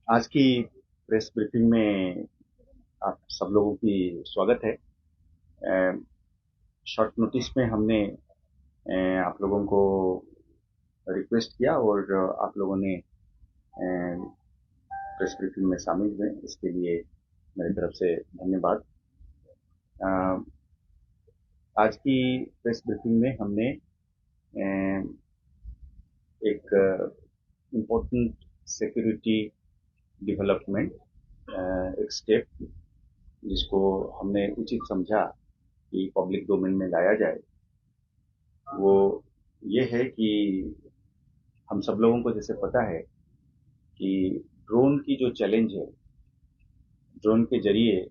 आज की press briefing में आप सब लोगों की स्वागत है। शॉर्ट नोटिस में हमने आप लोगों को रिक्वेस्ट किया और आप लोगों ने प्रेस ब्रीफिंग में शामिल हुए, इसके लिए मेरी तरफ से धन्यवाद। अ, आज की प्रेस ब्रीफिंग में हमने एक इम्पोर्टेंट सिक्योरिटी डेवलपमेंट, एक स्टेप जिसको हमने उचित समझा कि पब्लिक डोमेन में लाया जाए, वो ये है कि हम सब लोगों को जैसे पता है कि ड्रोन की जो चैलेंज है, ड्रोन के जरिए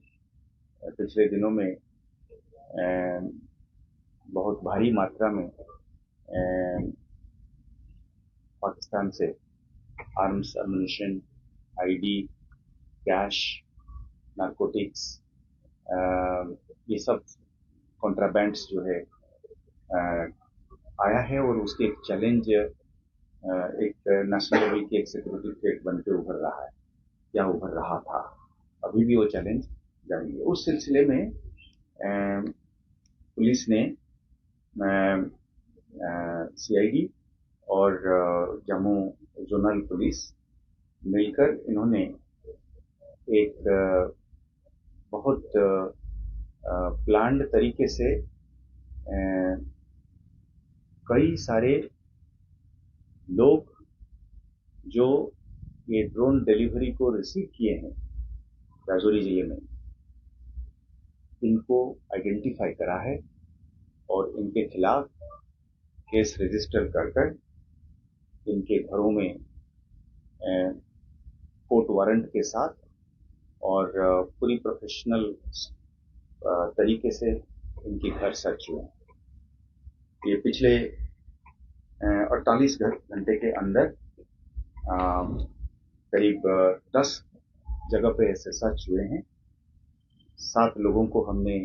पिछले दिनों में बहुत भारी मात्रा में पाकिस्तान से arms, ammunition, ID, cash, narcotics, ये सब कॉन्ट्राबैंड्स जो है आया है और उसके एक चैलेंज एक नेशनल लेवल की एक सिक्योरिटी थ्रेट बन के उभर रहा है या उभर रहा था। अभी भी वो चैलेंज जारी है। उस सिलसिले में पुलिस ने सीआईडी और जम्मू जोनल पुलिस मिलकर इन्होंने एक बहुत प्लान्ड तरीके से कई सारे लोग जो ये ड्रोन डिलीवरी को रिसीव किए हैं राजौरी जिले में, इनको आइडेंटिफाई करा है और इनके खिलाफ केस रजिस्टर कर इनके घरों में कोर्ट वारंट के साथ और पूरी प्रोफेशनल तरीके से इनके घर सर्च हुए। ये पिछले 48 घंटे के अंदर करीब 10 जगह पे ऐसे सर्च हुए हैं। 7 लोगों को हमने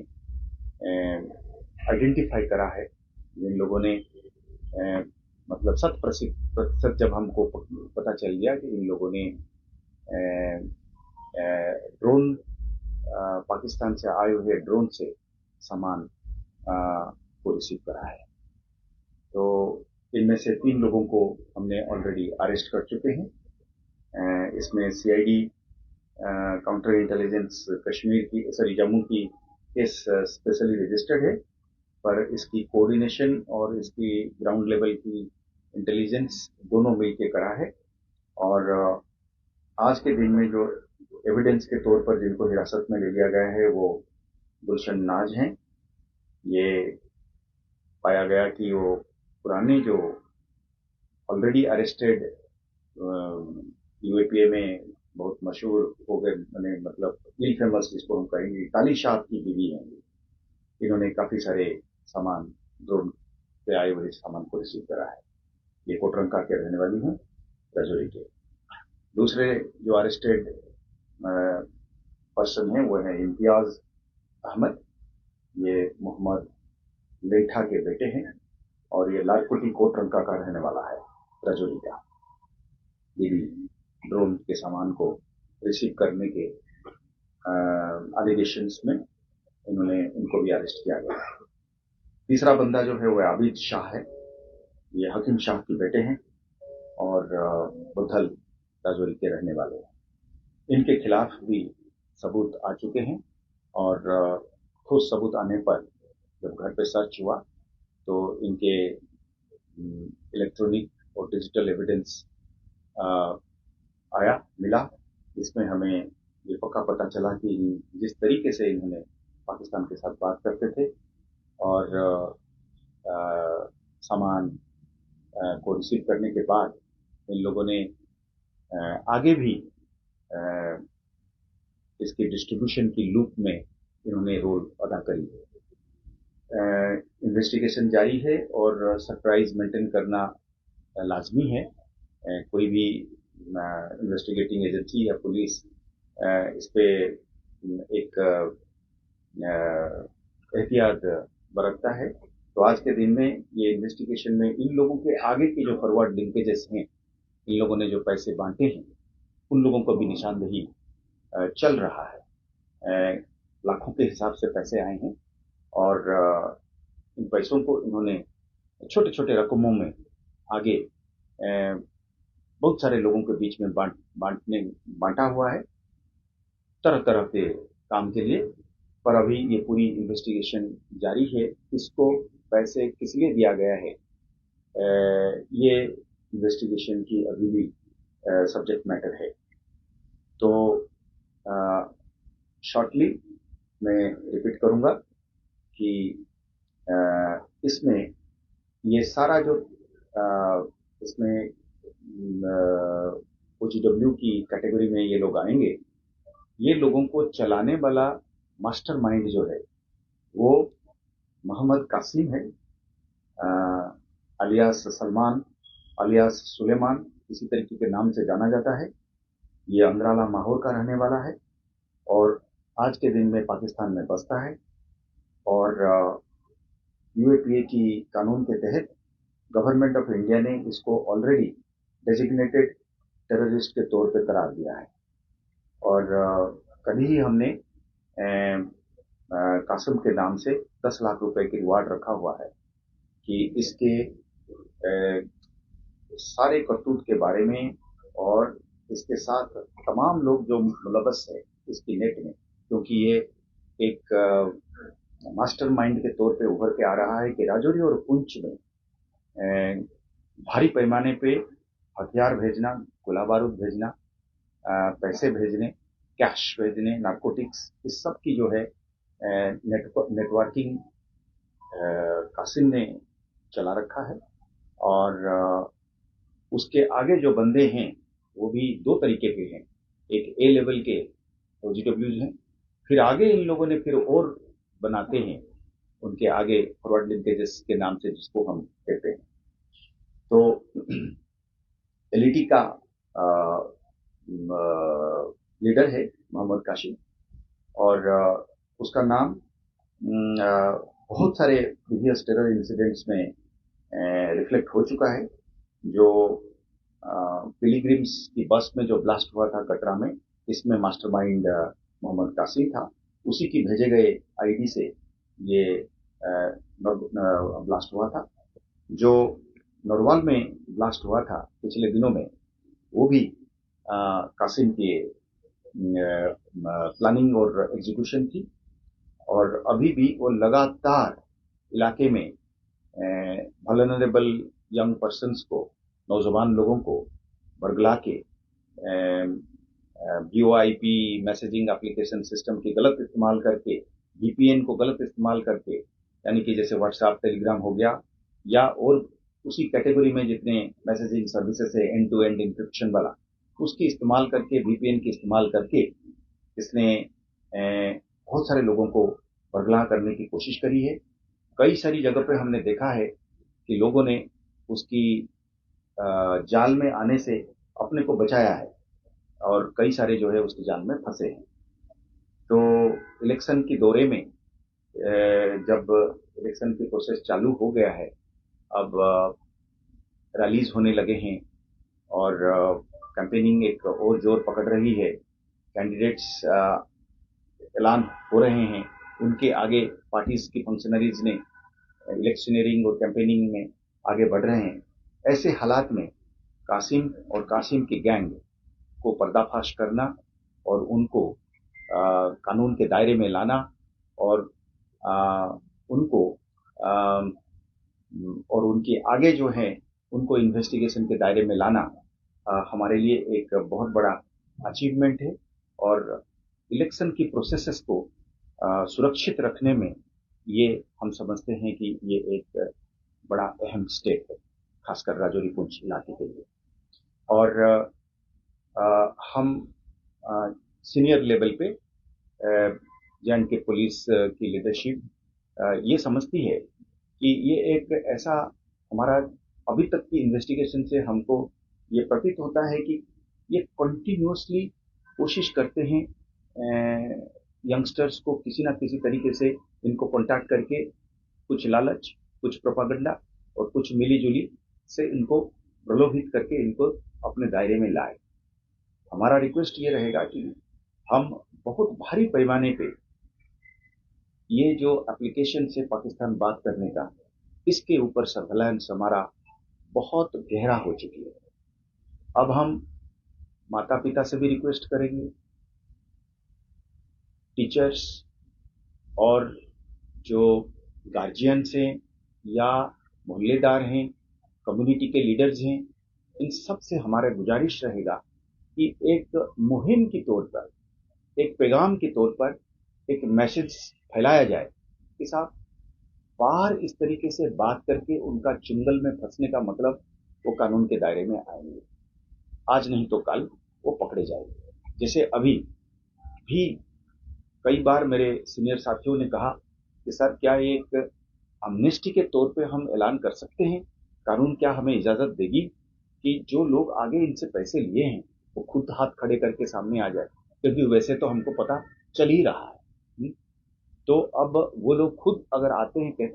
आइडेंटिफाई करा है, जिन लोगों ने मतलब 100% जब हमको पता चल गया कि इन लोगों ने ड्रोन पाकिस्तान से आए हुए ड्रोन से सामान को रिसीव करा है। तो इनमें से 3 लोगों को हमने ऑलरेडी अरेस्ट कर चुके हैं। इसमें सीआईडी काउंटर इंटेलिजेंस कश्मीर की जम्मू की केस स्पेशली रजिस्टर्ड है, पर इसकी कोऑर्डिनेशन और इसकी ग्राउंड लेवल की इंटेलिजेंस दोनों मिलकर करा है। और आज के दिन में जो एविडेंस के तौर पर जिनको हिरासत में ले लिया गया है वो गुलशन नाज हैं। ये पाया गया कि वो पुराने जो ऑलरेडी अरेस्टेड यूएपीए में बहुत मशहूर हो गए, मतलब इल फेमस जिसको हम कहेंगे, काली शाह की बीवी हैं। इन्होंने काफी सारे सामान, ड्रोन पे आए हुए सामान को रिसीव करा है। ये कोटरंका के रहने वाली हैं, राजौरी के। दूसरे जो अरेस्टेड पर्सन है वो है इम्तियाज अहमद। ये मोहम्मद लेठा के बेटे हैं और ये लालकोटी कोटरंका का रहने वाला है, राजौरी का। ये भी ड्रोन के सामान को रिसीव करने के एलिगेशंस में इनको भी अरेस्ट किया गया है। तीसरा बंदा जो है वो आबिद शाह है। ये हकीम शाह के बेटे हैं और बुधल राजौरी के रहने वाले हैं। इनके खिलाफ भी सबूत आ चुके हैं और ठोस सबूत आने पर जब घर पे सर्च हुआ तो इनके इलेक्ट्रॉनिक और डिजिटल एविडेंस मिला। इसमें हमें ये पक्का पता चला कि जिस तरीके से इन्होंने पाकिस्तान के साथ बात करते थे और सामान को रिसीव करने के बाद इन लोगों ने आगे भी इसके डिस्ट्रीब्यूशन की लूप में इन्होंने रोल अदा करी है। इन्वेस्टिगेशन जारी है और सरप्राइज मेंटेन करना लाजमी है। कोई भी इन्वेस्टिगेटिंग एजेंसी या पुलिस इस पे एक एहतियात बरतता है। तो आज के दिन में ये इन्वेस्टिगेशन में इन लोगों के आगे के जो फॉरवर्ड लिंकेजेस हैं, इन लोगों ने जो पैसे बांटे हैं, उन लोगों को भी निशानदेही चल रहा है। लाखों के हिसाब से पैसे आए हैं और इन पैसों को इन्होंने छोटे छोटे रकमों में आगे बहुत सारे लोगों के बीच में बांटा हुआ है तरह तरह के काम के लिए। पर अभी ये पूरी इन्वेस्टिगेशन जारी है। इसको पैसे किस लिए दिया गया है, ये इन्वेस्टिगेशन की अभी भी सब्जेक्ट मैटर है। तो शॉर्टली मैं रिपीट करूंगा कि इसमें ये सारा जो इसमें OGW की कैटेगरी में ये लोग आएंगे, ये लोगों को चलाने वाला मास्टरमाइंड जो है वो मोहम्मद कासिम है, अलियास सलमान, अलियास सुलेमान, इसी तरीके के नाम से जाना जाता है। ये अंद्राला माहौर का रहने वाला है और आज के दिन में पाकिस्तान में बसता है और UAPA की कानून के तहत गवर्नमेंट ऑफ इंडिया ने इसको ऑलरेडी डेजिग्नेटेड टेररिस्ट के तौर पे करार दिया है। और कल ही हमने कासिम के नाम से 10 लाख रुपए की रिवार्ड रखा हुआ है कि इसके सारे करतूत के बारे में और इसके साथ तमाम लोग जो मुलव्वस है इसकी नेट में, क्योंकि ये एक मास्टरमाइंड के तौर पे उभर के आ रहा है कि राजौरी और पुंछ में भारी पैमाने पे हथियार भेजना, गोला बारूद भेजना, पैसे भेजने, कैश भेजने, नारकोटिक्स, इस सब की जो है नेटवर्किंग कासिम ने चला रखा है। और उसके आगे जो बंदे हैं वो भी दो तरीके के हैं। एक A लेवल के OGWs हैं, फिर आगे इन लोगों ने फिर और बनाते हैं उनके आगे फॉरवर्ड लिंकेजेस के नाम से, जिसको हम कहते हैं। तो LET का लीडर है मोहम्मद कासिम और उसका नाम बहुत सारे प्रीवियस टेरर इंसिडेंट्स में रिफ्लेक्ट हो चुका है। जो पिलीग्रिम्स की बस में जो ब्लास्ट हुआ था कटरा में, इसमें मास्टरमाइंड मोहम्मद कासिम था। उसी की भेजे गए आईडी से ये ब्लास्ट हुआ था। जो नरवाल में ब्लास्ट हुआ था पिछले दिनों में, वो भी कासिम की प्लानिंग और एग्जीक्यूशन थी। और अभी भी वो लगातार इलाके में वल्नरेबल यंग पर्सन्स को, नौजवान लोगों को बरगला के VoIP मैसेजिंग एप्लीकेशन सिस्टम की गलत इस्तेमाल करके, VPN को गलत इस्तेमाल करके, यानी कि जैसे व्हाट्सएप, टेलीग्राम हो गया, या और उसी कैटेगरी में जितने मैसेजिंग सर्विसेज है एंड टू एंड इंक्रिप्शन वाला, उसकी इस्तेमाल करके, VPN की इस्तेमाल करके इसने बहुत सारे लोगों को बरगला करने की कोशिश करी है। कई सारी जगह पे हमने देखा है कि लोगों ने उसकी जाल में आने से अपने को बचाया है और कई सारे जो है उसकी जाल में फंसे हैं। तो इलेक्शन की दौरे में जब इलेक्शन की प्रोसेस चालू हो गया है, अब रैलीज होने लगे हैं और कैंपेनिंग एक और जोर पकड़ रही है। कैंडिडेट्स ऐलान हो रहे हैं, उनके आगे पार्टीज की फंक्शनरीज ने इलेक्शनरिंग और कैंपेनिंग में आगे बढ़ रहे हैं। ऐसे हालात में कासिम और कासिम की गैंग को पर्दाफाश करना और उनको कानून के दायरे में लाना और उनको और उनके आगे जो है उनको इन्वेस्टिगेशन के दायरे में लाना हमारे लिए एक बहुत बड़ा अचीवमेंट है। और इलेक्शन की प्रोसेसेस को सुरक्षित रखने में ये हम समझते हैं कि ये एक बड़ा अहम स्टेप है, खासकर राजौरी पुंछ इलाके के लिए। और हम सीनियर लेवल पे J&K पुलिस की लीडरशिप ये समझती है कि ये एक ऐसा, हमारा अभी तक की इन्वेस्टिगेशन से हमको ये प्रतीत होता है कि ये कंटिन्यूअसली कोशिश करते हैं यंगस्टर्स को किसी ना किसी तरीके से इनको कॉन्टैक्ट करके कुछ लालच, कुछ प्रोपागेंडा और कुछ मिली जुली से इनको प्रलोभित करके इनको अपने दायरे में लाए। हमारा रिक्वेस्ट ये रहेगा कि हम बहुत भारी पैमाने पे ये जो एप्लीकेशन से पाकिस्तान बात करने का, इसके ऊपर सर्वेलेंस हमारा बहुत गहरा हो चुकी है। अब हम माता पिता से भी रिक्वेस्ट करेंगे, टीचर्स और जो गार्जियंस हैं या मोहल्लेदार हैं, कम्युनिटी के लीडर्स हैं, इन सब से हमारा गुजारिश रहेगा कि एक मुहिम के तौर पर, एक पैगाम के तौर पर एक मैसेज फैलाया जाए कि साहब बाहर इस तरीके से बात करके उनका चुंगल में फंसने का मतलब वो कानून के दायरे में आएंगे, आज नहीं तो कल वो पकड़े जाएंगे। जैसे अभी भी कई बार मेरे सीनियर साथियों ने कहा कि सर क्या एक अमनेस्टी के तौर पे हम ऐलान कर सकते हैं, कानून क्या हमें इजाजत देगी कि जो लोग आगे इनसे पैसे लिए हैं वो खुद हाथ खड़े करके सामने आ जाए, क्योंकि वैसे तो हमको पता चल ही रहा है। तो अब वो लोग खुद अगर आते हैं, कहते